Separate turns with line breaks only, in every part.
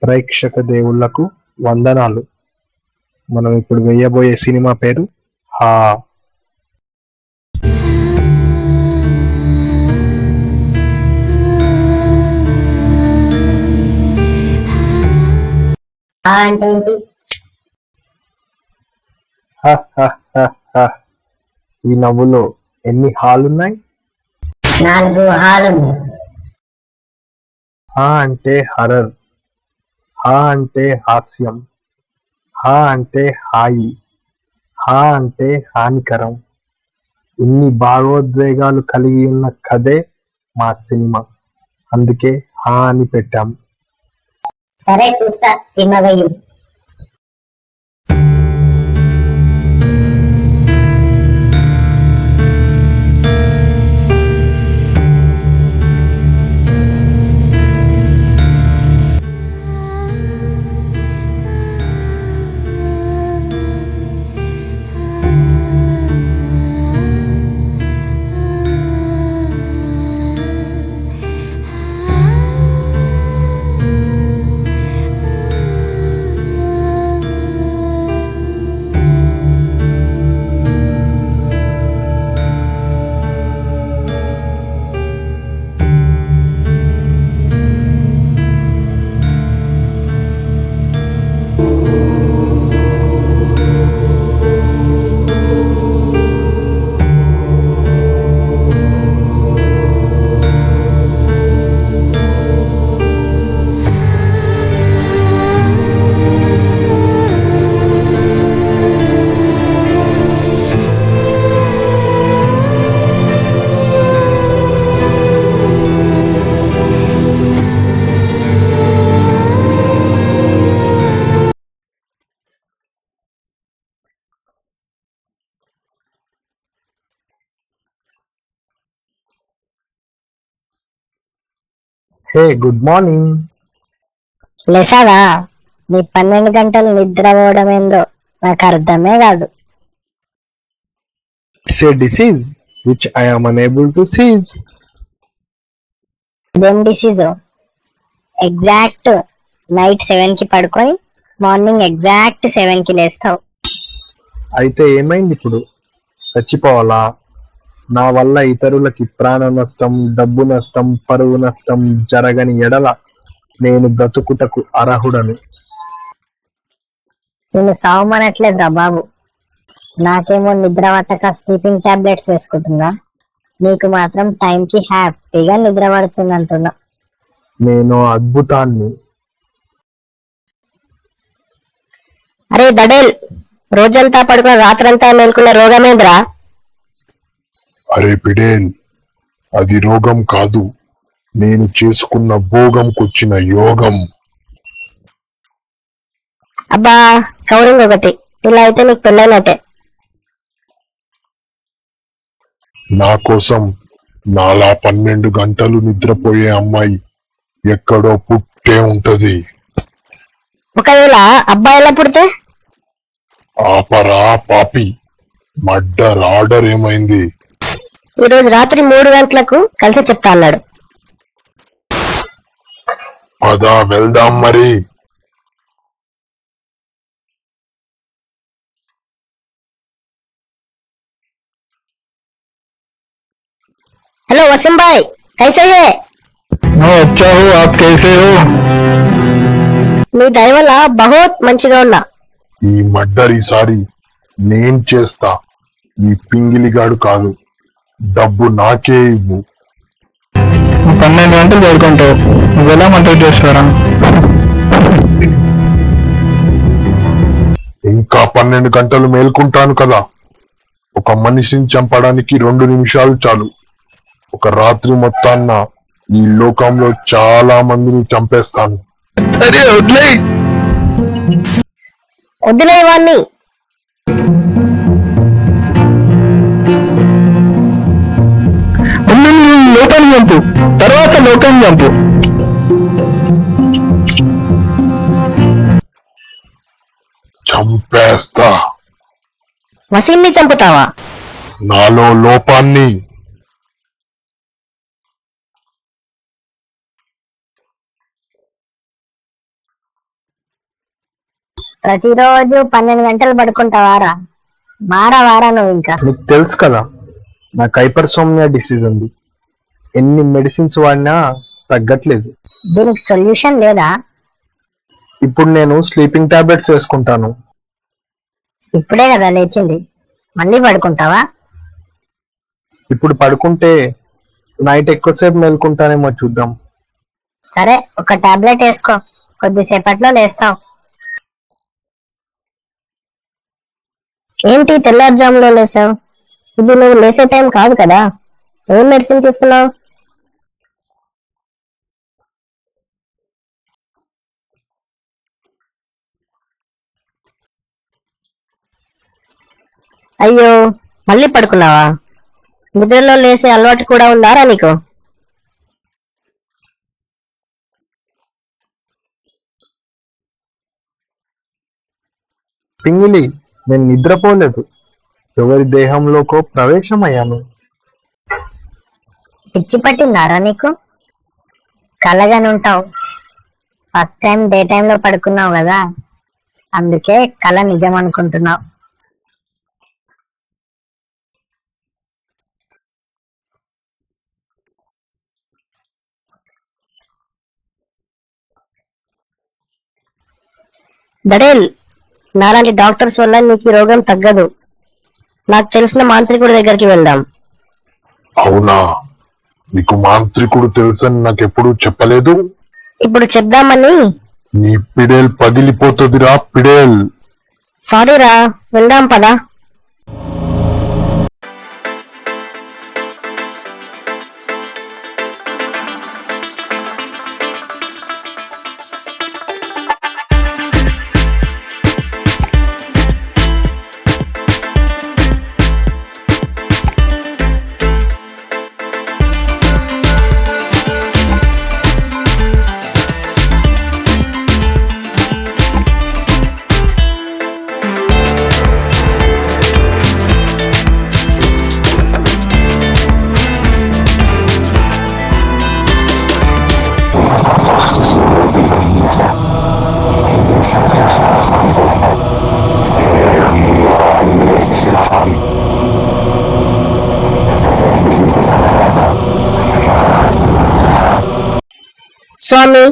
ప్రేక్షక దేవుళ్లకు వందనాలు. మనం ఇప్పుడు వేయబోయే సినిమా పేరు హా. ఈ నవ్వులో ఎన్ని హాలున్నాయి?
4 హాలు.
హా అంటే హర్రర్, హా అంటే హాస్యం, హా అంటే హాయి, హా అంటే హానికరం. ఇన్ని భావోద్వేగాలు కలిగి ఉన్న కథే మా సినిమా. అందుకే హా అని పెట్టాం.
సరే చూస్తా, సినిమా వెయ్యి.
హే, గుడ్ మార్నింగ్.
లేసావా? నీ 12 గంటలు నిద్ర పోవడం ఏందో నాకు అర్థమే కాదు.
It's a disease which I am unable to seize.
ఇదేం డిసీజో? ఎగ్జాక్ట్ నైట్ 7 కి పడుకొని మార్నింగ్ ఎగ్జాక్ట్ 7 కి లేస్తావు.
అయితే ఏమైంది ఇప్పుడు? చచ్చిపోవాలా? నా వల్ల ఇతరులకి ప్రాణ నష్టం, డబ్బు నష్టం, పరువు నష్టం జరగని ఎడల నేను బ్రతుకుటకు అర్హుడను.
నేను సావమనట్లేదురా బాబు. నాకేమో నిద్ర పట్టక స్లీపింగ్ టాబ్లెట్స్ వేసుకుంటున్నా, నీకు మాత్రం టైంకి హ్యాపీగా నిద్ర పడుతుంది అంటున్నా.
నేను అద్భుతాన్ని.
అరే దడేల్, రోజంతా పడుకున్న రాత్రంతా మేల్కున్న రోగమేంద్రా?
అరే పిడేల్, అది రోగం కాదు, నేను చేసుకున్న భోగంకొచ్చిన యోగం.
అబ్బా కౌరింగ్ ఒకటి, ఇలా అయితే నీకు పెళ్ళైనట్టే.
నా కోసం నాలా 12 గంటలు నిద్రపోయే అమ్మాయి ఎక్కడో పుట్టే ఉంటది.
ఒకవేళ అబ్బాయిలా పుడితే?
ఆపరా పాపి, మర్డర్ ఆర్డర్ ఏమైంది?
ఈరోజు రాత్రి 3 గంటలకు కలిసి చెప్తా అన్నాడు.
పదా వెళ్దాం మరి.
हेलो वसीम भाई, कैसे है?
मैं अच्छा हूँ, आप कैसे हो?
మీ దయ వల్ల బహుత్ మంచిగా ఉన్నా.
ఈ మర్డర్ ఈసారి నేను చేస్తా, ఈ పింగిలిగాడు కాదు. డబ్బు నాకే ఇవ్వు.
12 గంటలు పడుకుంటావు, నువ్వెలా మద్దతు చేస్తారా?
ఇంకా 12 గంటలు మేల్కుంటాను కదా. ఒక మనిషిని చంపడానికి 2 నిమిషాలు చాలు. ఒక రాత్రి మొత్తాన్న ఈ లోకంలో చాలా మందిని చంపేస్తాను.
అరే వదిలే.
వదిలే వాణ్ణి.
లోకాన్ని చంపు, తర్వాత లోకాన్ని చంపు.
చంపేస్తా.
వసీంని చంపుతావా?
నాలో లోపాన్ని.
ప్రతిరోజు 12 గంటలు పడుకుంటావారా? వారా నువ్వు ఇంకా.
నీకు తెలుసు కదా నాకు హైపర్సోమ్నియా డిసీజ్ ఉంది. ఎన్ని మెడిసిన్స్ వాడినా తగ్గట్లేదు.
దీనికి సొల్యూషన్ లేదా?
ఇప్పుడు నేను స్లీపింగ్ టాబ్లెట్స్ వేసుకుంటాను.
ఇప్పుడే కదా లేచింది, మళ్ళీ పడుకుంటావా?
ఇప్పుడు పడుకుంటే నైట్ ఎక్కువసేపు మేల్కుంటానేమో, చూద్దాం.
సరే, ఒక టాబ్లెట్ వేసుకో, కొద్దిసేపట్లో లేస్తావు. ఏంటి తెల్లారుజాములో లేసావు? ఇది నువ్వు లేసే టైం కాదు కదా. ఏం మెడిసిన్ తీసుకున్నావు? అయ్యో, మళ్ళీ పడుకున్నావా? నిద్రలో లేసే అలవాటు కూడా ఉందారా నీకు?
పింగిలి, నేను నిద్రపోలేదు, ఎవరి దేహంలోకో ప్రవేశమయ్యాను.
పిచ్చి పట్టిందారా నీకు? కలగానుంటావు. ఫస్ట్ టైం డే టైంలో పడుకున్నావు కదా, అందుకే కళ నిజం అనుకుంటున్నావు. దడేల్, నాలాంటి డాక్టర్స్ వల్ల నీకు ఈ రోగం తగ్గదు. నాకు తెలిసిన మాంత్రికుడి దగ్గరికి వెళ్దాం.
అవునా? నీకు మాంత్రికుడు తెలుసని నాకెప్పుడు చెప్పలేదు.
ఇప్పుడు చెప్దామని.
నీ పిడేల్ పగిలిపోతుందిరా పిడేల్.
సారీరా, వెళ్దాం పదా. స్వామి,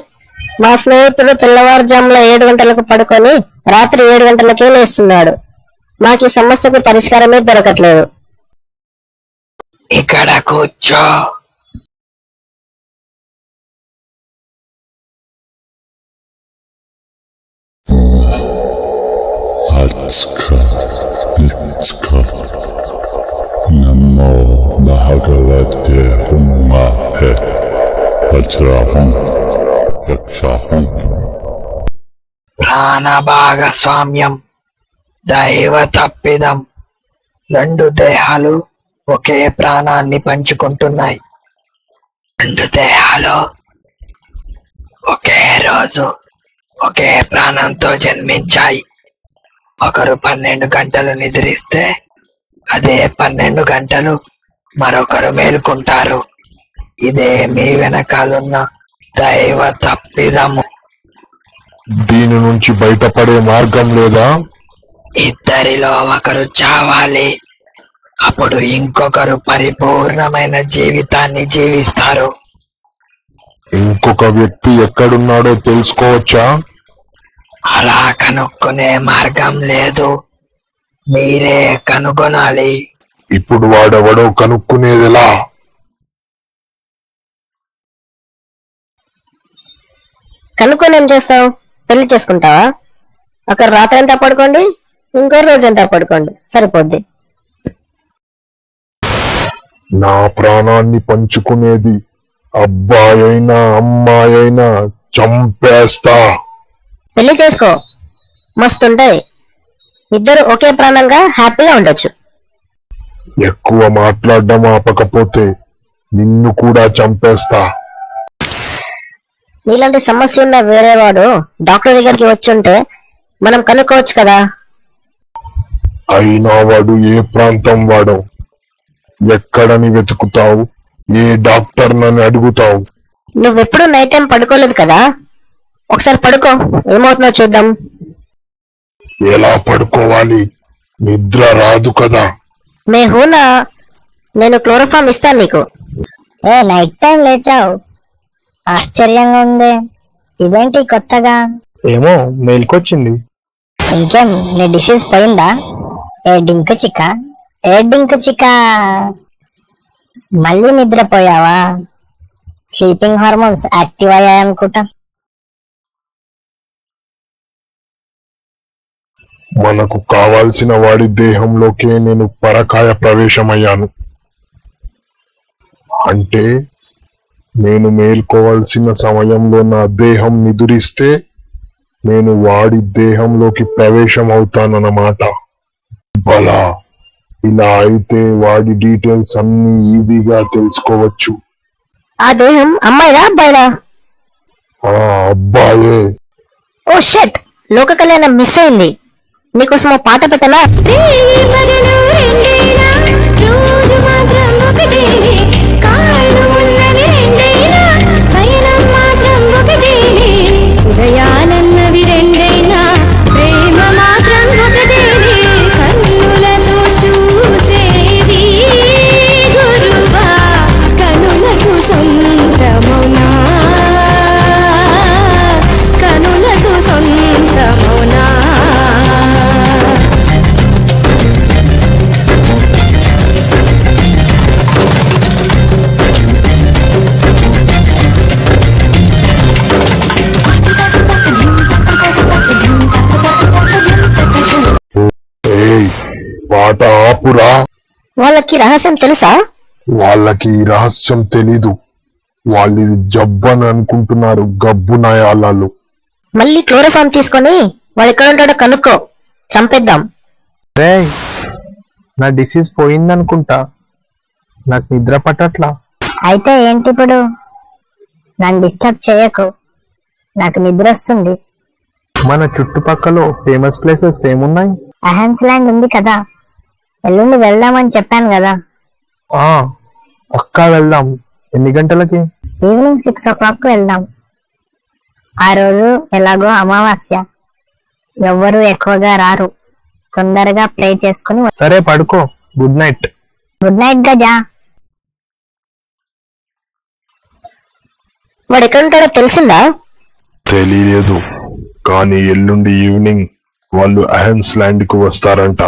మా స్నేహితుడు తెల్లవారుజామున 7 గంటలకు పడుకొని రాత్రి 7 గంటలకే లేస్తున్నాడు. మాకు ఈ సమస్యకు పరిష్కారమే దొరకట్లేదు.
ఇక్కడ కూర్చో.
నమో భగవతే హుమాహే వజ్రహం రక్షహం.
ప్రాణ భాగస్వామ్యం, దైవ తప్పిదం. 2 దేహాలు ఒకే ప్రాణాన్ని పంచుకుంటున్నాయి. 2 దేహాలు ఒకే రోజు ఒకే ప్రాణంతో జన్మించాయి. ఒకరు 12 గంటలు నిద్రిస్తే అదే 12 గంటలు మరొకరు మేల్కుంటారు. ఇదే మీ వెనకాలన్న దైవ తప్పిదము.
దీని నుంచి బయటపడే మార్గం లేదా?
ఇద్దరిలో ఒకరు చావాలి, అప్పుడు ఇంకొకరు పరిపూర్ణమైన జీవితాన్ని జీవిస్తారు.
ఇంకొక వ్యక్తి ఎక్కడున్నాడో తెలుసుకోవచ్చా?
అలా కనుక్కునే మార్గం లేదు, మీరే కనుగొనాలి.
ఇప్పుడు వాడెవడో కనుక్కునేదిలా?
కనుక్కొని ఏం చేస్తావు? పెళ్లి చేసుకుంటావా? ఒకరు రాత్రి అంతా పడుకోండి, ఇంకో రోజంతా పడుకోండి, సరిపోద్ది.
నా ప్రాణాన్ని పంచుకునేది అబ్బాయి అయినా అమ్మాయి అయినా చంపేస్తా.
పెళ్లి చేసుకో, మస్తుంటాయి. ఇద్దరు ఒకే ప్రాణంగా హ్యాపీగా ఉండొచ్చు.
ఎక్కువ మాట్లాడడం ఆపకపోతే నిన్ను కూడా చంపేస్తా.
నీలాంటి సమస్య ఉన్న వేరేవాడు డాక్టర్ దగ్గరికి వచ్చుంటే మనం కనుక్కోవచ్చు కదా.
అయినా వాడు ఏ ప్రాంతం వాడో, ఎక్కడని వెతుకుతావు? ఏ డాక్టర్ నన్ను అడుగుతావు?
నువ్వెప్పుడు నైట్ టైం పడుకోలేదు కదా, ఒకసారి పడుకో, ఏమవుతుందో చూద్దాం.
ఎలా పడుకోవాలి? నిద్ర రాదు కదా.
మే హూనా, నేను క్లోరోఫామ్ ఇస్తాను నీకు. ఏ నైట్ టైం లేచావు, ఆశ్చర్యంగా ఉంది. ఇదేంటి కొత్తగా?
ఏమో మేల్కొచ్చింది.
ఇంకేం నీ డిసీజ్ పోయిందా? ఏ డింకు చిక్క, ఏ డింకు చిక్క, మళ్ళీ నిద్రపోయావా? స్లీపింగ్ హార్మోన్స్ యాక్టివ్ అయ్యాయనుకుంటా.
మనకు కావాల్సిన వాడి దేహంలోకే నేను పరకాయ ప్రవేశమయ్యాను. అంటే నేను మేల్కోవాల్సిన సమయంలో నా దేహం నిదురిస్తే నేను వాడి దేహంలోకి ప్రవేశం అవుతానన్నమాట. బలా, ఇలా అయితే వాడి డీటెయిల్స్ అన్ని ఈజీగా తెలుసుకోవచ్చు.
ఆ దేహం అమ్మాయిరా అబ్బాయిరా?
ఆ అబ్బాయే.
ఓ షట్, లోక కళ్యాణం మిస్ అయింది. నీకోసం ఓ పాట పెట్టనా?
ఉదయాలన్నవి రెండైనా ప్రేమ మాత్రం ఒకటేనే, కన్నులతో చూసేవి గురువా, కనులకు సొంతమునా, కనులకు సొంతమునా.
ఏయ్, పాట ఆపురా.
వాళ్ళకి రహస్యం తెలుసా?
వాళ్ళకి ఈ రహస్యం తెలీదు. వాళ్ళు ఇది జబ్బని అనుకుంటున్నారు, గబ్బు నయాలాలు.
మళ్ళీ క్లోరోఫామ్ తీసుకొని వాడు ఎక్కడ ఉంటాడో కనుక్కో, చంపేద్దాం.
రే, నా డిసీజ్ పోయిందనుకుంటా. నాకు నిద్ర పట్టట్లా.
అయితే ఏంటి ఇప్పుడు? నన్ను డిస్టర్బ్ చేయకు, నాకు నిద్ర వస్తుంది.
మన చుట్టుపక్కల ఫేమస్ ప్లేసెస్ ఏమున్నాయి?
అహెన్స్ ల్యాండ్ ఉంది కదా, ఎల్లుండి వెళ్దామని చెప్పాను కదా.
ఆ పక్కా వెళ్దాం. ఎన్ని గంటలకి?
ఈవినింగ్ 6 o'clock వెళ్దాం. ఆ రోజు ఎలాగో అమావాస్య, ఎవ్వరూ ఎక్కువగా రారు. తొందరగా ప్లే చేసుకుని
సరే పడుకో. Good night.
Good night Gaza. వాడు ఎక్కడ ఉంటాడో తెలిసిందా?
తెలియదు, కానీ ఎల్లుండి ఈవినింగ్ వాళ్ళు అహెన్స్ ల్యాండ్ కు వస్తారంట.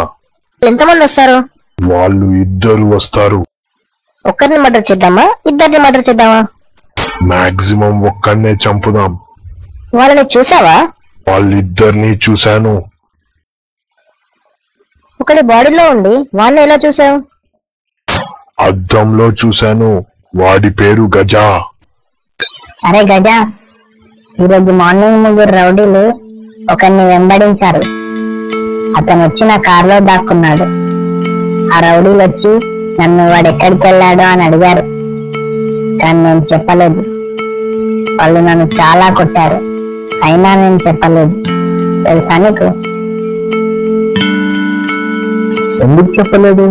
ఎంతమంది వస్తారు?
వాళ్ళు ఇద్దరు వస్తారు.
ఒక్కరిని మర్డర్ చేద్దామా, ఇద్దరిని మర్డర్ చేద్దామా?
మాక్సిమం ఒక్కడనే చంపుదాం.
వాళ్ళని చూసావా?
వాళ్ళిద్దరినీ చూశాను.
ఒకటి బాడీలో ఉండి వాడిని ఎలా చూసావు?
అద్దంలో చూశాను. వాడి పేరు గజా.
అరే గజా, ఈరోజు మార్నింగ్ 3 రౌడీలు ఒకరిని వెంబడించారు. అతను వచ్చి నా కారులో దాక్కున్నాడు. ఆ రౌడీలు వచ్చి నన్ను వాడు ఎక్కడికి వెళ్ళాడు అని అడిగారు, కానీ నేను చెప్పలేదు. వాళ్ళు నన్ను చాలా కొట్టారు, అయినా నేను చెప్పలేదు. తెలుసా నీకు?
ఎందుకు చెప్పలేదు?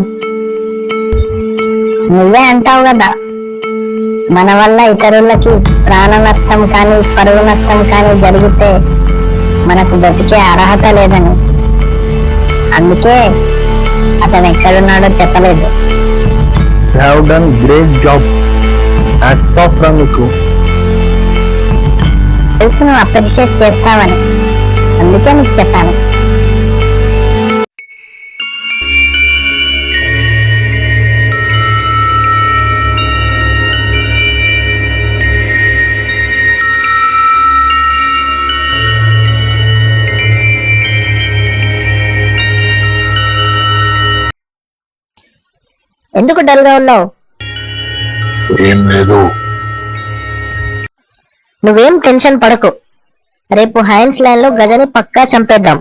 నువ్వే అంటావు కదా, మన వల్ల ఇతరులకి ప్రాణ నష్టం కానీ పరువు నష్టం కానీ జరిగితే మనకు బతికే అర్హత లేదని. అందుకే అతను ఎక్కడున్నాడో చెప్పలేదు.
You have done great job. Hats off రా నీకు.
తెలుసు నువ్వు అప్రిషియేట్ చేస్తావని, అందుకే నీకు చెప్పాను. ఎందుకు డల్ గా ఉన్నావు?
ఏం లేదు.
నువ్వేం టెన్షన్ పడకు. రేపు హైన్స్ లైన్ లో గజని పక్కా చంపేద్దాం.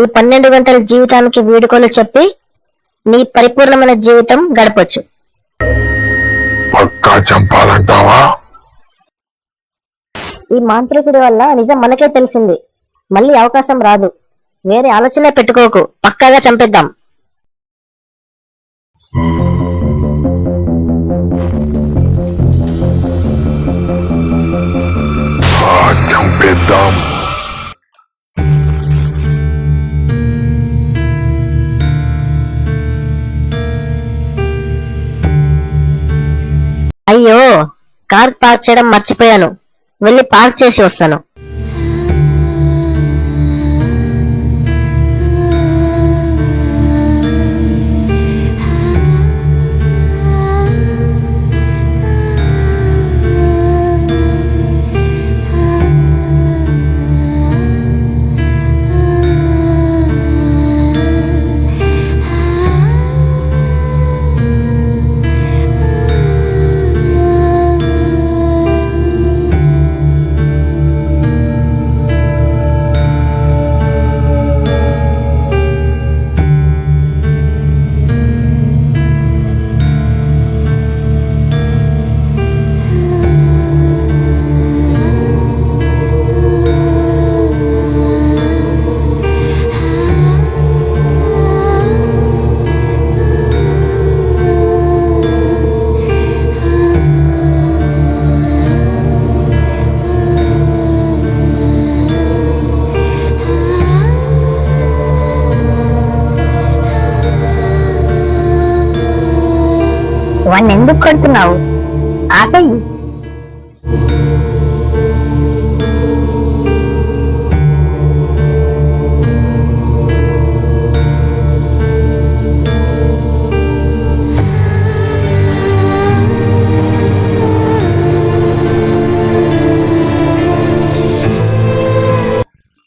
ఈ 12 గంటల జీవితానికి వీడుకోలు చెప్పి నీ పరిపూర్ణమైన జీవితం గడపొచ్చు.
పక్కా చంపాలంటావా?
ఈ మాంత్రికుడి వల్ల నిజం మనకే తెలిసింది. మళ్ళీ అవకాశం రాదు. వేరే ఆలోచనే పెట్టుకోకు, పక్కాగా చంపేద్దాం.
చంపేద్దాం.
అయ్యో, కార్ పార్క్ చేయడం మర్చిపోయాను. వెళ్ళి పార్క్ చేసి వస్తాను. వాడిని ఎందుకు కొడుతున్నావు? ఆపేయి.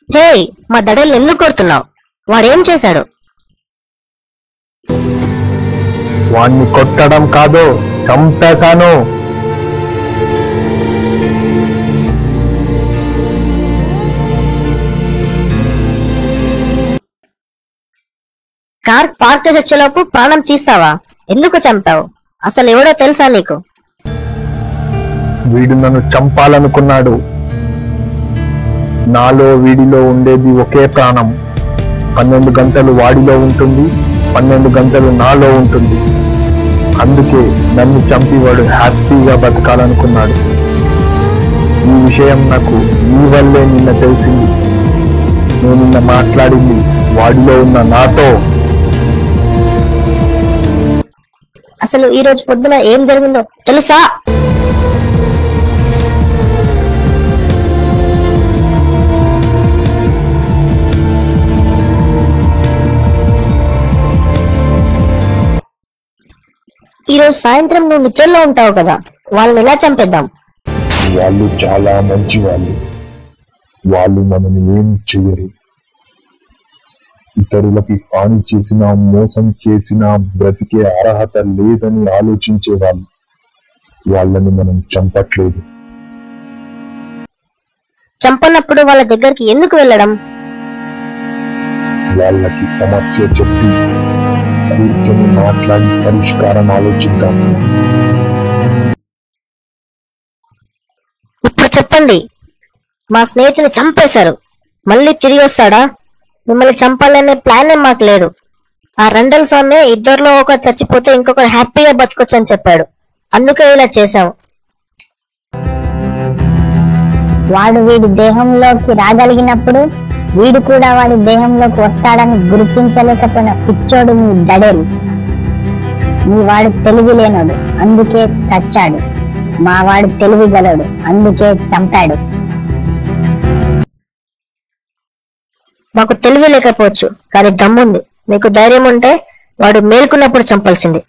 హే, మా దడలు ఎందుకు కొడుతున్నావు? వాడేం చేశాడు?
వాణ్ణి కొట్టడం కాదు, చంపేశాను.
కార్ పార్క్ చేసి వచ్చేలోపు ప్రాణం తీస్తావా? ఎందుకు చంపావు? అసలు ఎవడో తెలుసా నీకు?
వీడు నన్ను చంపాలనుకున్నాడు. నాలో వీడిలో ఉండేది ఒకే ప్రాణం. 12 గంటలు వాడిలో ఉంటుంది, 12 గంటలు నాలో ఉంటుంది. అందుకే నన్ను చంపి వాడు హ్యాపీగా బతకాలనుకున్నాడు. ఈ విషయం నాకు నీ వల్లే నిన్న తెలిసింది. నేను నిన్న మాట్లాడింది వాడిలో ఉన్న నాతో.
అసలు ఈ రోజు పొద్దున ఏం జరిగిందో తెలుసా? ఈ రోజు సాయంత్రం నువ్వు నిద్రలో ఉంటావు కదా, వాళ్ళని ఎలా చంపేద్దాం?
వాళ్ళు చాలా మంచి వాళ్ళు. వాళ్ళు మనల్ని ఏం చెయ్యరు. ఇతరులకి హాని చేసినా, మోసం చేసినా బ్రతికే అర్హత లేదని ఆలోచించే వాళ్ళు. వాళ్ళని మనం చంపట్లేదు.
చంపనప్పుడు వాళ్ళ దగ్గరికి ఎందుకు వెళ్ళడం?
వాళ్ళకి సమస్య చెప్పి కూర్చొని మాట్లాడి పరిష్కారం ఆలోచిద్దాం.
ఇప్పుడు చెప్పండి, మా స్నేహితుని చంపేశారు, మళ్ళీ తిరిగి వస్తాడా? మిమ్మల్ని చంపాలనే ప్లాన్ మాకు లేదు. ఆ రెండల్ స్వామి ఇద్దరిలో ఒకరు చచ్చిపోతే ఇంకొకరు హ్యాపీగా బతకొచ్చు అని చెప్పాడు. అందుకే ఇలా చేశాము.
వాడు వీడి దేహంలోకి రాగలిగినప్పుడు వీడు కూడా వాడి దేహంలోకి వస్తాడని గుర్తించలేకపోయిన పిచ్చోడు మీ దడేలు. మీ వాడు తెలివి లేనోడు, అందుకే చచ్చాడు. మా వాడు తెలివి గలడు, అందుకే చంపాడు.
మాకు తెలివి లేకపోవచ్చు, కానీ దమ్ముంది. మీకు ధైర్యం ఉంటే వాడు మేల్కొన్నప్పుడు చంపాల్సింది.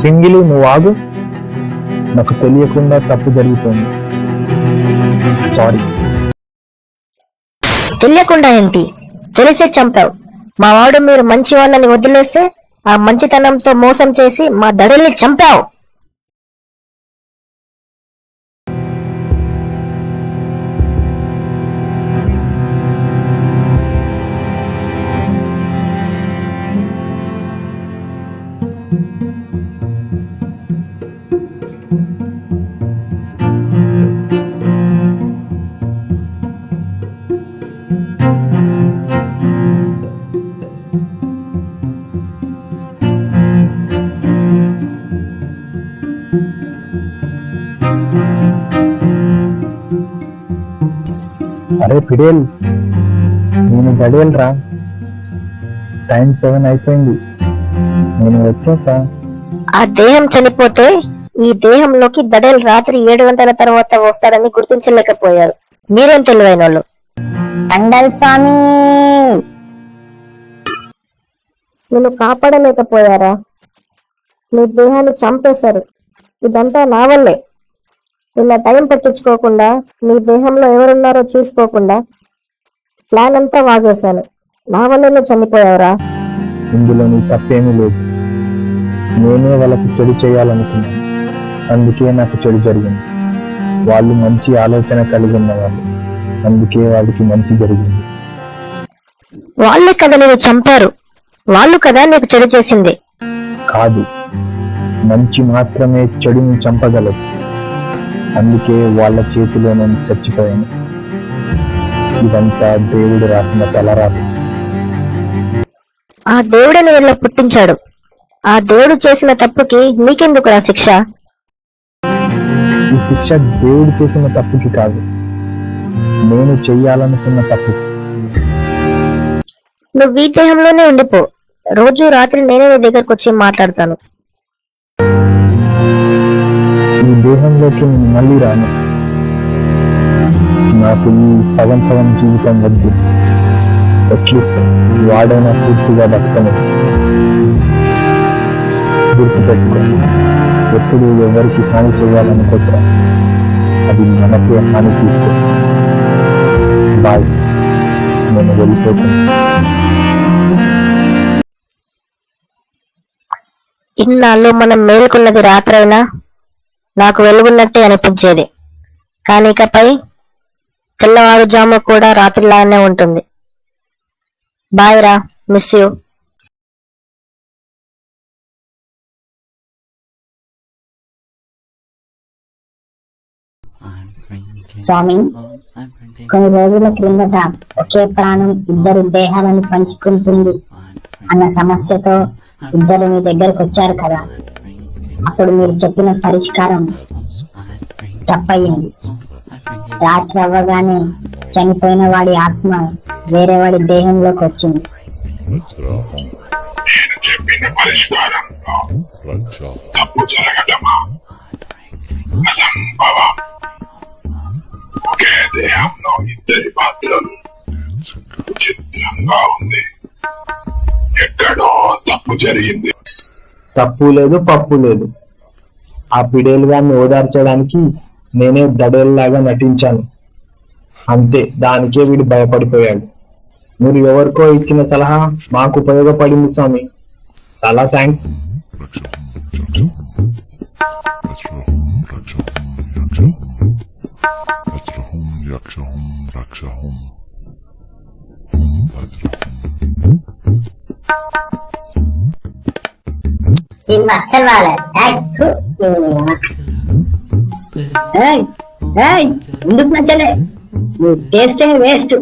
సింగిలు, నువ్వు ఆగు. నాకు తెలియకుండా తప్పు జరుగుతుంది. సారీ.
తెలియకుండా ఏంటి? తెలిసే చంపావు. మా వాడు మీరు మంచి వాళ్ళని వదిలేస్తే ఆ మంచితనంతో మోసం చేసి మా దడల్ని చంపావు.
అరే ఫిడేల్, నేను దడేల్ రా. టైం 7 అయిపోయింది, నేను వచ్చేసా.
ఆ దేహం చనిపోతే ఈ దేహంలోకి దడేల్ రాత్రి 7 గంటల తర్వాత వస్తాడని గుర్తించలేకపోయారు. మీరేం తెలివైన వాళ్ళు.
దండల్ స్వామి.
నిన్ను కాపాడలేకపోయారా? నీ దేహాన్ని చంపేశారు. ఇదంతా నా వల్లే. నిన్న టైం పట్టించుకోకుండా, నీ దేహంలో ఎవరున్నారో చూసుకోకుండా ప్లాన్ అంతా వాగేశాను. నా వల్లే నువ్వు చనిపోయావురా.
ఇందులో నీ తప్పేమీ లేదు. నేనే వాళ్ళకి చెడు చేయాలనుకున్నాను, అందుకే నాకు చెడు జరిగింది. వాళ్ళు మంచి ఆలోచన కలిగి ఉన్నవాళ్ళు, అందుకే వాళ్ళకి మంచి జరిగింది.
వాళ్ళే కదా నేను చంపారు. వాళ్ళు కదా నీకు చెడు చేసింది.
కాదు, మంచి మాత్రమే చెడుని చంపగలదు. అందుకే వాళ్ళ చేతిలో నేను చచ్చిపోయాను. ఇదంతా దేవుడు రాసిన తలరాత.
ఆ దేవుడని వీళ్ళ పుట్టించాడు. ఆ దేవుడు చేసిన తప్పుకి నీకెందుకు ఆ శిక్ష?
ఈ శిక్ష దేవుడు చేసిన తప్పుకి కాదు, నేను చెయ్యాలనుకున్న తప్పు.
నువ్వు ఈ దేహంలోనే ఉండిపో. రోజు రాత్రి నేనే నీ దగ్గరకు వచ్చి మాట్లాడతాను.
ఈ దేహంలోకి నేను మళ్ళీ రాను. నాకు ఈ సగం జీవితం వద్దు. అట్లీస్ట్ వాడైనా పూర్తిగా బతకను. గుర్తుపెట్టుకోండి, ఎప్పుడు ఎవరికి హాని చేయాలనుకుంటా అది మనకే హాని తీసుకో. బాయ్, నేను వెళ్ళిపోతున్నా.
ఇన్నాళ్ళు మనం మేలుకున్నది రాత్రైనా నాకు వెలుగున్నట్టే అనిపించేది. కానీ ఇకపై తెల్లవారుజాము కూడా రాత్రిలానే ఉంటుంది. బాయ్ రా, మిస్ యూ.
స్వామి, కొన్ని రోజుల క్రిందట ఒకే ప్రాణం ఇద్దరు దేహాలను పంచుకుంటుంది అన్న సమస్యతో ఇద్దరు మీ దగ్గరకు వచ్చారు కదా. అప్పుడు మీరు చెప్పిన పరిష్కారం తప్పయింది. రాత్రి అవ్వగానే చనిపోయిన వాడి ఆత్మ వేరే వాడి దేహంలోకి వచ్చింది.
చెప్పిన పరిష్కారంలో తప్పు జరగటమా? అసంభవం. ఒకే దేహంలో ఇద్దరి పాత్రలు చిత్రంగా ఉంది. ఎక్కడో తప్పు జరిగింది.
తప్పు లేదు, పప్పు లేదు. ఆ పిడేలు గారిని ఓదార్చడానికి నేనే దడేల్లాగా నటించాను అంతే. దానికే వీడు భయపడిపోయాడు. మీరు ఎవరికో ఇచ్చిన సలహా మాకు ఉపయోగపడింది స్వామి. చాలా థ్యాంక్స్.
సినిమా అస్సలు బాగాలేదు. ఎందుకు నచ్చలే? Taste waste.